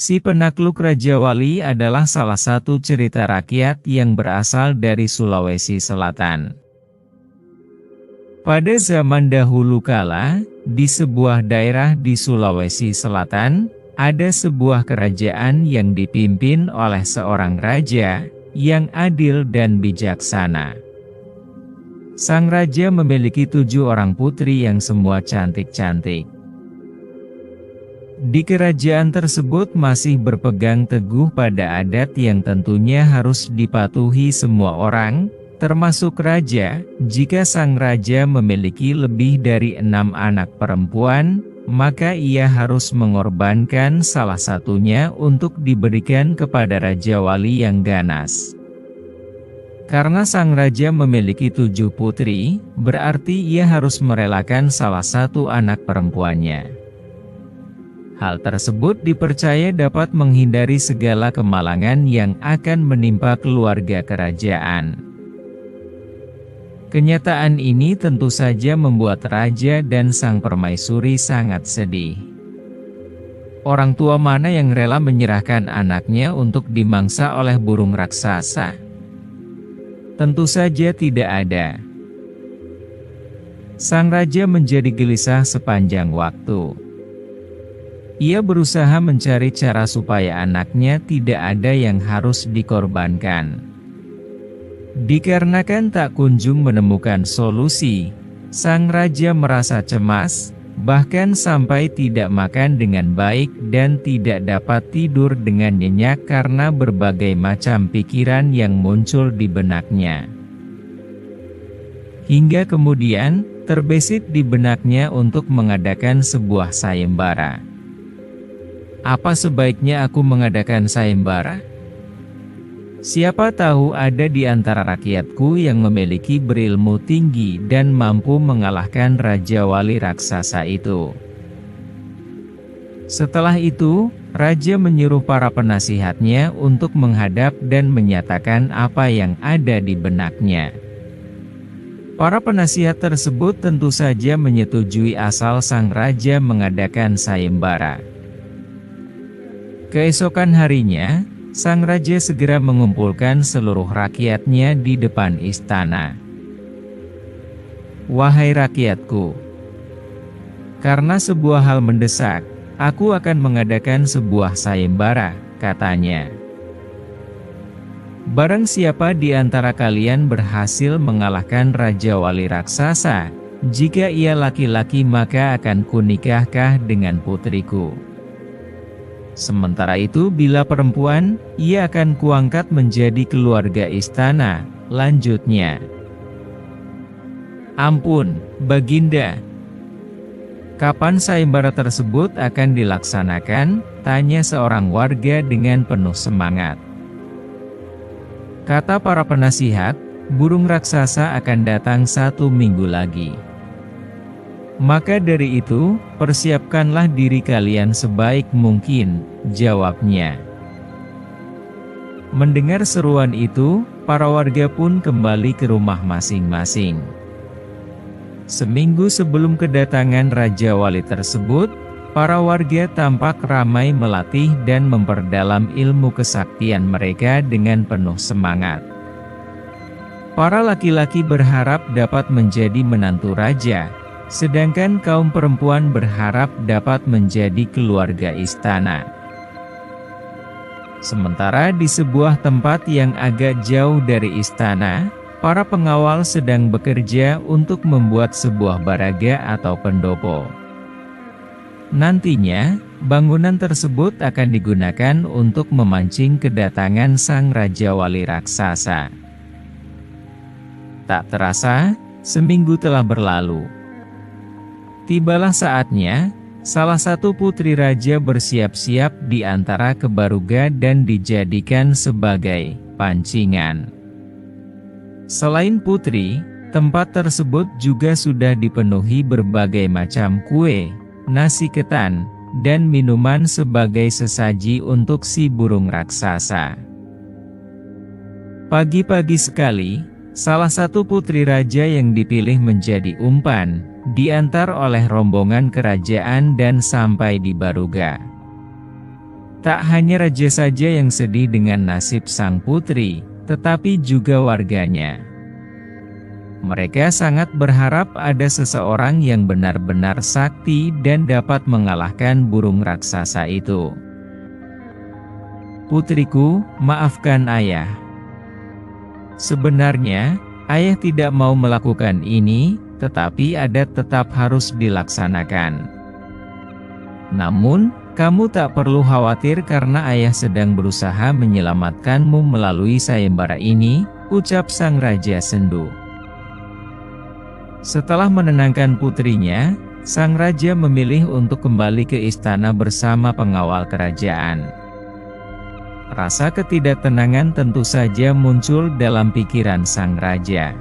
Si Penakluk Raja Wali adalah salah satu cerita rakyat yang berasal dari Sulawesi Selatan. Pada zaman dahulu kala, di sebuah daerah di Sulawesi Selatan, ada sebuah kerajaan yang dipimpin oleh seorang raja yang adil dan bijaksana. Sang raja memiliki 7 orang putri yang semua cantik-cantik. Di kerajaan tersebut masih berpegang teguh pada adat yang tentunya harus dipatuhi semua orang, termasuk raja. Jika sang raja memiliki lebih dari 6 anak perempuan, maka ia harus mengorbankan salah satunya untuk diberikan kepada Raja Wali yang ganas. Karena sang raja memiliki 7 putri, berarti ia harus merelakan salah satu anak perempuannya. Hal tersebut dipercaya dapat menghindari segala kemalangan yang akan menimpa keluarga kerajaan. Kenyataan ini tentu saja membuat raja dan sang permaisuri sangat sedih. Orang tua mana yang rela menyerahkan anaknya untuk dimangsa oleh burung raksasa? Tentu saja tidak ada. Sang raja menjadi gelisah sepanjang waktu. Ia berusaha mencari cara supaya anaknya tidak ada yang harus dikorbankan. Dikarenakan tak kunjung menemukan solusi, sang raja merasa cemas, bahkan sampai tidak makan dengan baik dan tidak dapat tidur dengan nyenyak karena berbagai macam pikiran yang muncul di benaknya. Hingga kemudian, terbesit di benaknya untuk mengadakan sebuah sayembara. Apa sebaiknya aku mengadakan sayembara? Siapa tahu ada di antara rakyatku yang memiliki berilmu tinggi dan mampu mengalahkan Raja Wali raksasa itu. Setelah itu, raja menyuruh para penasihatnya untuk menghadap dan menyatakan apa yang ada di benaknya. Para penasihat tersebut tentu saja menyetujui asal sang raja mengadakan sayembara. Keesokan harinya, sang raja segera mengumpulkan seluruh rakyatnya di depan istana. Wahai rakyatku, karena sebuah hal mendesak, aku akan mengadakan sebuah sayembara, katanya. Barang siapa di antara kalian berhasil mengalahkan Raja Wali raksasa, jika ia laki-laki maka akan kunikahkah dengan putriku. Sementara itu bila perempuan, ia akan kuangkat menjadi keluarga istana, lanjutnya. Ampun, Baginda. Kapan sayembara tersebut akan dilaksanakan? Tanya seorang warga dengan penuh semangat. Kata para penasihat, burung raksasa akan datang 1 minggu lagi. Maka dari itu, persiapkanlah diri kalian sebaik mungkin, jawabnya. Mendengar seruan itu, para warga pun kembali ke rumah masing-masing. Seminggu sebelum kedatangan Raja Wali tersebut, para warga tampak ramai melatih dan memperdalam ilmu kesaktian mereka dengan penuh semangat. Para laki-laki berharap dapat menjadi menantu raja, sedangkan kaum perempuan berharap dapat menjadi keluarga istana. Sementara di sebuah tempat yang agak jauh dari istana, para pengawal sedang bekerja untuk membuat sebuah baraga atau pendopo. Nantinya, bangunan tersebut akan digunakan untuk memancing kedatangan sang Raja Wali raksasa. Tak terasa, seminggu telah berlalu. Tibalah saatnya, salah satu putri raja bersiap-siap di antara kebaruga dan dijadikan sebagai pancingan. Selain putri, tempat tersebut juga sudah dipenuhi berbagai macam kue, nasi ketan, dan minuman sebagai sesaji untuk si burung raksasa. Pagi-pagi sekali, salah satu putri raja yang dipilih menjadi umpan, diantar oleh rombongan kerajaan dan sampai di Baruga. Tak hanya raja saja yang sedih dengan nasib sang putri, tetapi juga warganya. Mereka sangat berharap ada seseorang yang benar-benar sakti dan dapat mengalahkan burung raksasa itu. Putriku, maafkan ayah. Sebenarnya, ayah tidak mau melakukan ini, tetapi adat tetap harus dilaksanakan. Namun, kamu tak perlu khawatir karena ayah sedang berusaha menyelamatkanmu melalui sayembara ini, ucap sang Raja Sendu. Setelah menenangkan putrinya, sang raja memilih untuk kembali ke istana bersama pengawal kerajaan. Rasa ketidaktenangan tentu saja muncul dalam pikiran sang raja.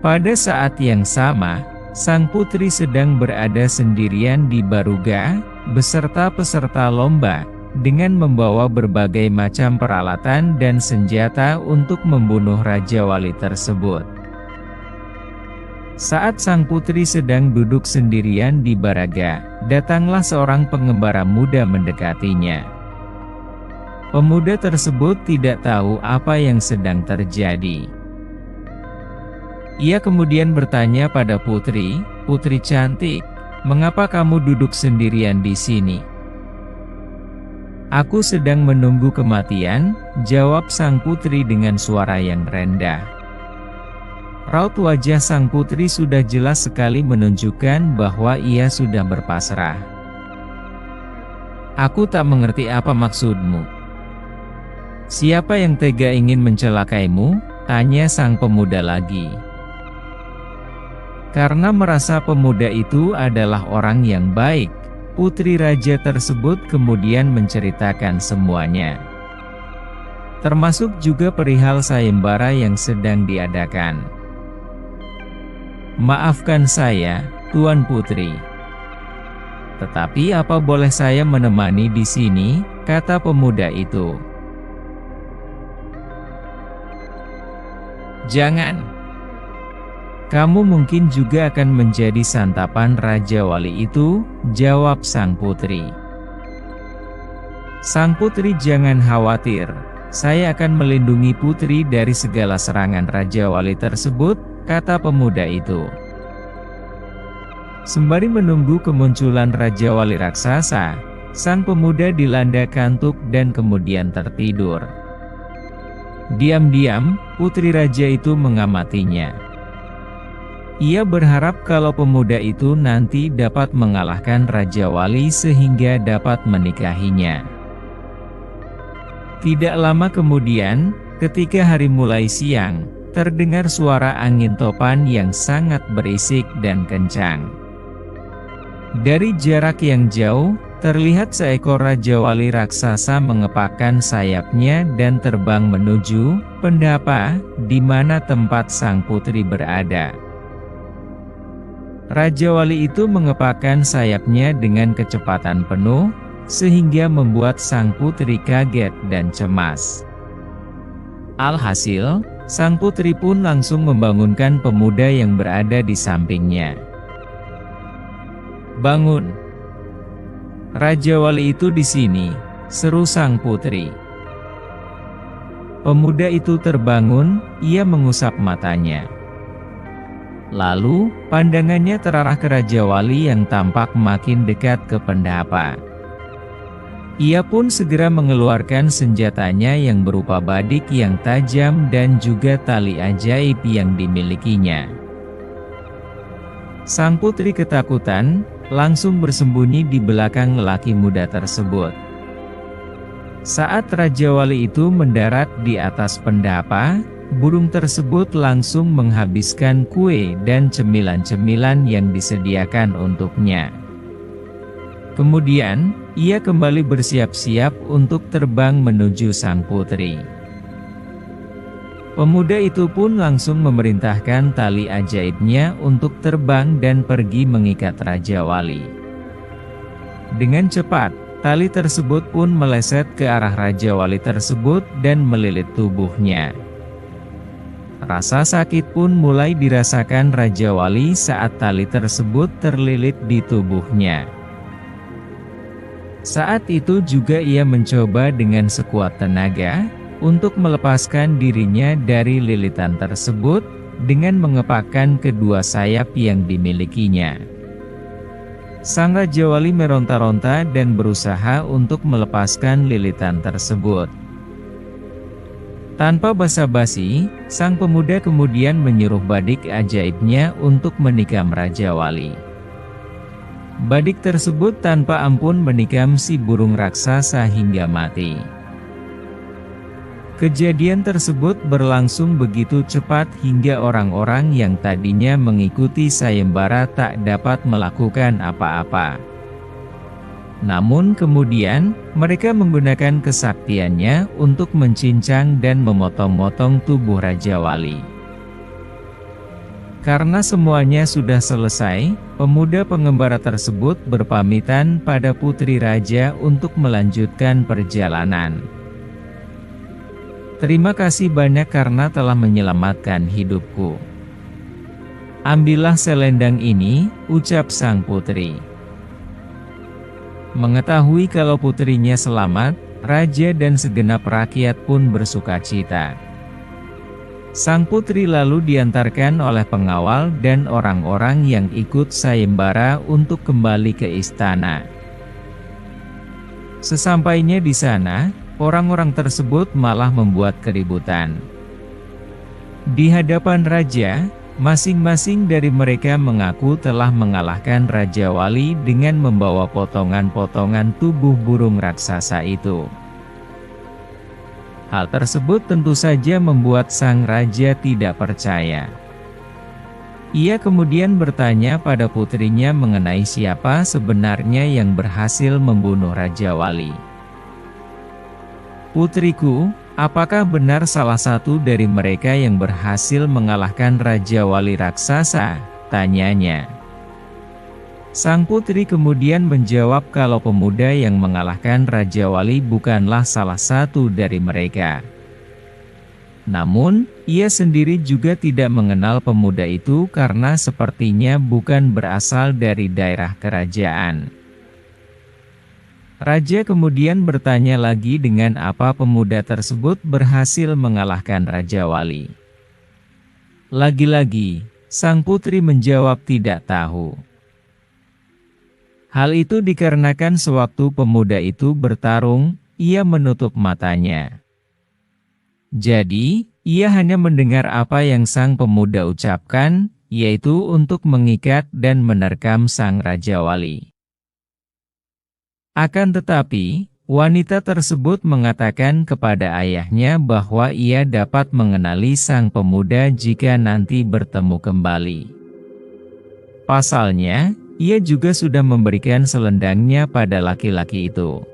Pada saat yang sama, sang putri sedang berada sendirian di Baruga, beserta peserta lomba, dengan membawa berbagai macam peralatan dan senjata untuk membunuh Raja Wali tersebut. Saat sang putri sedang duduk sendirian di Baraga, datanglah seorang pengembara muda mendekatinya. Pemuda tersebut tidak tahu apa yang sedang terjadi. Ia kemudian bertanya pada putri, "Putri cantik, mengapa kamu duduk sendirian di sini?" "Aku sedang menunggu kematian," jawab sang putri dengan suara yang rendah. Raut wajah sang putri sudah jelas sekali menunjukkan bahwa ia sudah berpasrah. "Aku tak mengerti apa maksudmu. Siapa yang tega ingin mencelakaimu?" tanya sang pemuda lagi. Karena merasa pemuda itu adalah orang yang baik, putri raja tersebut kemudian menceritakan semuanya. Termasuk juga perihal sayembara yang sedang diadakan. "Maafkan saya, Tuan Putri. Tetapi apa boleh saya menemani di sini?" kata pemuda itu. "Jangan. Kamu mungkin juga akan menjadi santapan Raja Wali itu," jawab sang putri. "Sang putri jangan khawatir, saya akan melindungi putri dari segala serangan Raja Wali tersebut," kata pemuda itu. Sembari menunggu kemunculan Raja Wali raksasa, sang pemuda dilanda kantuk dan kemudian tertidur. Diam-diam, putri raja itu mengamatinya. Ia berharap kalau pemuda itu nanti dapat mengalahkan Raja Wali sehingga dapat menikahinya. Tidak lama kemudian, ketika hari mulai siang, terdengar suara angin topan yang sangat berisik dan kencang. Dari jarak yang jauh, terlihat seekor Raja Wali raksasa mengepakkan sayapnya dan terbang menuju pendapa, di mana tempat sang putri berada. Raja Wali itu mengepakkan sayapnya dengan kecepatan penuh, sehingga membuat sang putri kaget dan cemas. Alhasil, sang putri pun langsung membangunkan pemuda yang berada di sampingnya. "Bangun! Raja Wali itu di sini," seru sang putri. Pemuda itu terbangun, ia mengusap matanya. Lalu, pandangannya terarah ke Raja Wali yang tampak makin dekat ke pendapa. Ia pun segera mengeluarkan senjatanya yang berupa badik yang tajam dan juga tali ajaib yang dimilikinya. Sang putri ketakutan, langsung bersembunyi di belakang lelaki muda tersebut. Saat Raja Wali itu mendarat di atas pendapa, burung tersebut langsung menghabiskan kue dan cemilan-cemilan yang disediakan untuknya. Kemudian, ia kembali bersiap-siap untuk terbang menuju sang putri. Pemuda itu pun langsung memerintahkan tali ajaibnya untuk terbang dan pergi mengikat Raja Wali. Dengan cepat, tali tersebut pun meleset ke arah Raja Wali tersebut dan melilit tubuhnya. Rasa sakit pun mulai dirasakan Raja Wali saat tali tersebut terlilit di tubuhnya. Saat itu juga ia mencoba dengan sekuat tenaga untuk melepaskan dirinya dari lilitan tersebut dengan mengepakkan kedua sayap yang dimilikinya. Sang Raja Wali meronta-ronta dan berusaha untuk melepaskan lilitan tersebut. Tanpa basa-basi, sang pemuda kemudian menyuruh badik ajaibnya untuk menikam Raja Wali. Badik tersebut tanpa ampun menikam si burung raksasa hingga mati. Kejadian tersebut berlangsung begitu cepat hingga orang-orang yang tadinya mengikuti sayembara tak dapat melakukan apa-apa. Namun kemudian, mereka menggunakan kesaktiannya untuk mencincang dan memotong-motong tubuh Raja Wali. Karena semuanya sudah selesai, pemuda pengembara tersebut berpamitan pada putri raja untuk melanjutkan perjalanan. Terima kasih banyak karena telah menyelamatkan hidupku. Ambillah selendang ini, ucap sang putri. Mengetahui kalau putrinya selamat, raja dan segenap rakyat pun bersukacita. Sang putri lalu diantarkan oleh pengawal dan orang-orang yang ikut sayembara untuk kembali ke istana. Sesampainya di sana, orang-orang tersebut malah membuat keributan. Di hadapan raja, masing-masing dari mereka mengaku telah mengalahkan Raja Wali dengan membawa potongan-potongan tubuh burung raksasa itu. Hal tersebut tentu saja membuat sang raja tidak percaya. Ia kemudian bertanya pada putrinya mengenai siapa sebenarnya yang berhasil membunuh Raja Wali. "Putriku, apakah benar salah satu dari mereka yang berhasil mengalahkan Raja Wali raksasa?" tanyanya. Sang putri kemudian menjawab kalau pemuda yang mengalahkan Raja Wali bukanlah salah satu dari mereka. Namun, ia sendiri juga tidak mengenal pemuda itu karena sepertinya bukan berasal dari daerah kerajaan. Raja kemudian bertanya lagi dengan apa pemuda tersebut berhasil mengalahkan Raja Wali. Lagi-lagi, sang putri menjawab tidak tahu. Hal itu dikarenakan sewaktu pemuda itu bertarung, ia menutup matanya. Jadi, ia hanya mendengar apa yang sang pemuda ucapkan, yaitu untuk mengikat dan menerkam sang Raja Wali. Akan tetapi, wanita tersebut mengatakan kepada ayahnya bahwa ia dapat mengenali sang pemuda jika nanti bertemu kembali. Pasalnya, ia juga sudah memberikan selendangnya pada laki-laki itu.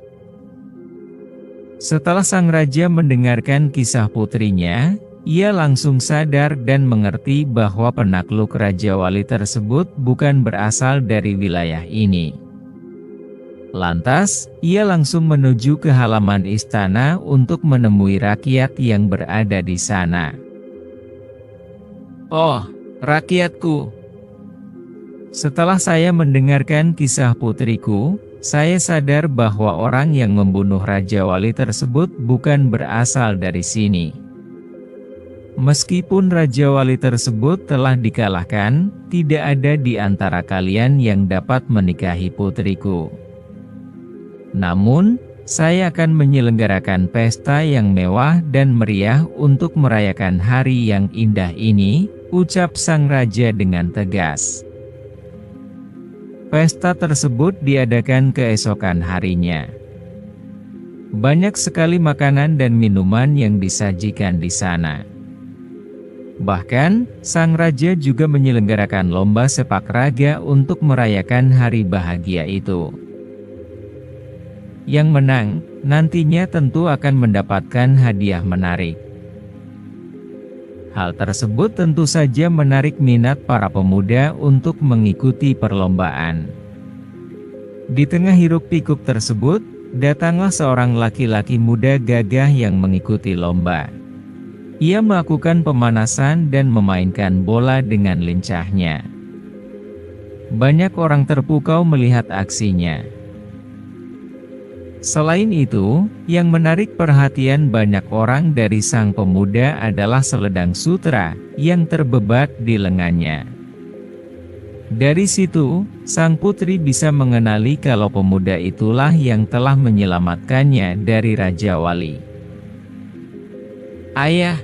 Setelah sang raja mendengarkan kisah putrinya, ia langsung sadar dan mengerti bahwa penakluk Raja Wali tersebut bukan berasal dari wilayah ini. Lantas, ia langsung menuju ke halaman istana untuk menemui rakyat yang berada di sana. "Oh, rakyatku. Setelah saya mendengarkan kisah putriku, saya sadar bahwa orang yang membunuh Raja Wali tersebut bukan berasal dari sini. Meskipun Raja Wali tersebut telah dikalahkan, tidak ada di antara kalian yang dapat menikahi putriku. Namun, saya akan menyelenggarakan pesta yang mewah dan meriah untuk merayakan hari yang indah ini," ucap sang raja dengan tegas. Pesta tersebut diadakan keesokan harinya. Banyak sekali makanan dan minuman yang disajikan di sana. Bahkan, sang raja juga menyelenggarakan lomba sepak raga untuk merayakan hari bahagia itu. Yang menang, nantinya tentu akan mendapatkan hadiah menarik. Hal tersebut tentu saja menarik minat para pemuda untuk mengikuti perlombaan. Di tengah hiruk-pikuk tersebut, datanglah seorang laki-laki muda gagah yang mengikuti lomba. Ia melakukan pemanasan dan memainkan bola dengan lincahnya. Banyak orang terpukau melihat aksinya. Selain itu, yang menarik perhatian banyak orang dari sang pemuda adalah seledang sutra yang terbebat di lengannya. Dari situ, sang putri bisa mengenali kalau pemuda itulah yang telah menyelamatkannya dari Raja Wali. "Ayah,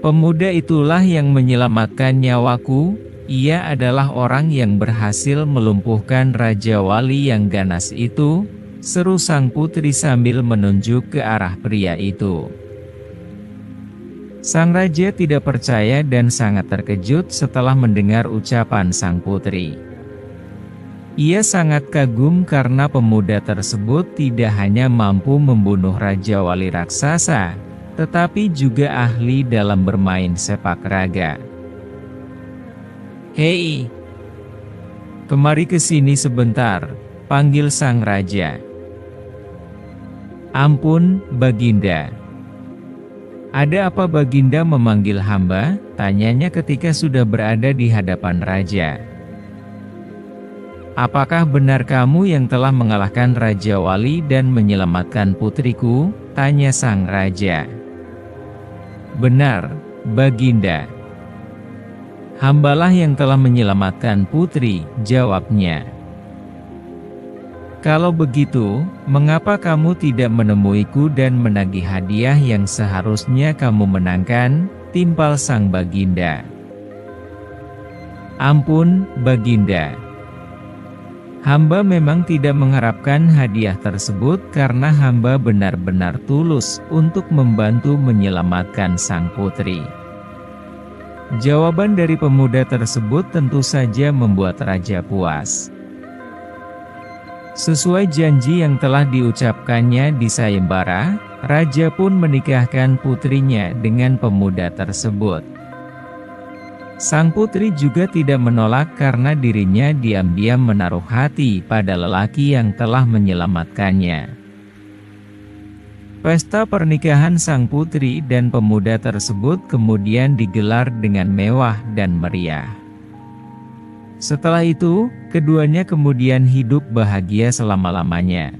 pemuda itulah yang menyelamatkan nyawaku. Ia adalah orang yang berhasil melumpuhkan Raja Wali yang ganas itu," seru sang putri sambil menunjuk ke arah pria itu. Sang raja tidak percaya dan sangat terkejut setelah mendengar ucapan sang putri. Ia sangat kagum karena pemuda tersebut tidak hanya mampu membunuh Raja Wali raksasa, tetapi juga ahli dalam bermain sepak raga. "Hei, kemari ke sini sebentar," panggil sang raja. "Ampun, Baginda." "Ada apa Baginda memanggil hamba?" tanyanya ketika sudah berada di hadapan raja. "Apakah benar kamu yang telah mengalahkan Raja Wali dan menyelamatkan putriku?" tanya sang raja. "Benar, Baginda. Hambalah yang telah menyelamatkan putri," jawabnya. "Kalau begitu, mengapa kamu tidak menemuiku dan menagih hadiah yang seharusnya kamu menangkan?" timpal sang Baginda. "Ampun, Baginda. Hamba memang tidak mengharapkan hadiah tersebut karena hamba benar-benar tulus untuk membantu menyelamatkan sang putri." Jawaban dari pemuda tersebut tentu saja membuat raja puas. Sesuai janji yang telah diucapkannya di sayembara, raja pun menikahkan putrinya dengan pemuda tersebut. Sang putri juga tidak menolak karena dirinya diam-diam menaruh hati pada lelaki yang telah menyelamatkannya. Pesta pernikahan sang putri dan pemuda tersebut kemudian digelar dengan mewah dan meriah. Setelah itu, keduanya kemudian hidup bahagia selama-lamanya.